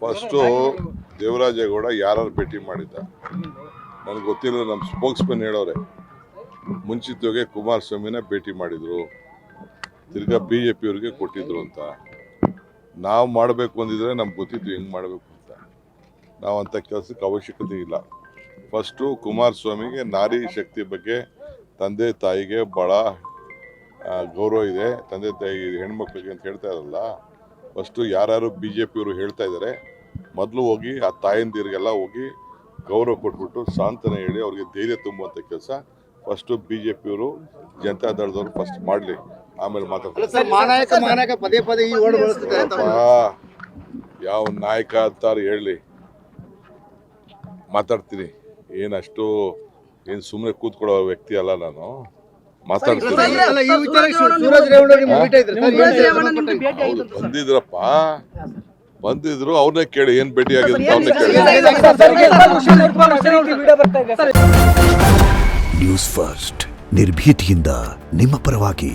First Devaraje Gowda ಯಾರು ಭೇಟಿ ಮಾಡಿದ್ದ ನನಗೆ ಗೊತ್ತಿಲ್ಲ. ನಮ್ಮ ಸ್ಪೋಕ್ಸ್ಮನ್ ಹೇಳೋರೆ ಮುಂಚಿತವಾಗಿ ಕುಮಾರಸ್ವಾಮಿನ ಭೇಟಿ ಮಾಡಿದ್ರು, ತಿರ್ಗಾ BJP ಅವ್ರಿಗೆ ಕೊಟ್ಟಿದ್ರು ಅಂತ. ನಾವು ಮಾಡಬೇಕು ಅಂದಿದ್ರೆ ನಮ್ಗೆ ಗೊತ್ತಿತ್ತು ಹೆಂಗೆ ಮಾಡಬೇಕು ಅಂತ. ನಾವು ಅಂಥ ಕೆಲಸಕ್ಕೆ ಅವಶ್ಯಕತೆ ಇಲ್ಲ. ಫಸ್ಟು ಕುಮಾರಸ್ವಾಮಿಗೆ ನಾರಿ ಶಕ್ತಿ ಬಗ್ಗೆ ತಂದೆ ತಾಯಿಗೆ ಭಾಳ ಗೌರವ ಇದೆ. ತಂದೆ ತಾಯಿ ಹೆಣ್ಮಕ್ಳಿಗೆ ಅಂತ ಹೇಳ್ತಾ ಇರಲ್ಲ. ಫಸ್ಟು ಯಾರು BJP ಅವರು ಹೇಳ್ತಾ ಇದ್ದಾರೆ, ಮೊದಲು ಹೋಗಿ ಆ ತಾಯಂದಿರಿಗೆಲ್ಲ ಹೋಗಿ ಗೌರವ ಕೊಟ್ಬಿಟ್ಟು ಸಾಂತ್ವನ ಹೇಳಿ ಅವ್ರಿಗೆ ಧೈರ್ಯ ತುಂಬುವಂಥ ಕೆಲಸ ಫಸ್ಟು BJP ಅವರು ಜನತಾದಳದವರು ಫಸ್ಟ್ ಮಾಡಲಿ, ಆಮೇಲೆ ಮಾತಾಡ್ತಾರೆ. ಯಾವ ನಾಯಕ ಅಂತಾರೆ ಹೇಳಲಿ, ಮಾತಾಡ್ತೀನಿ. ಏನಷ್ಟು ಏನು ಸುಮ್ಮನೆ ಕೂತ್ಕೊಳ್ಳೋ ವ್ಯಕ್ತಿ ಅಲ್ಲ ನಾನು, ಮಾತಾಡ್ತೀನಿ. ಹೌದು, ಬಂದಿದ್ರು ಅವ್ರನ್ನೇ ಕೇಳಿ, ಏನ್ ಭೇಟಿ ಆಗಿದ್ರು ಅವ್ರನ್ನೇ ಕೇಳಿ. ನ್ಯೂಸ್ ಫಸ್ಟ್ ನಿರ್ಭೀತಿಯಿಂದ ನಿಮ್ಮ ಪರವಾಗಿ.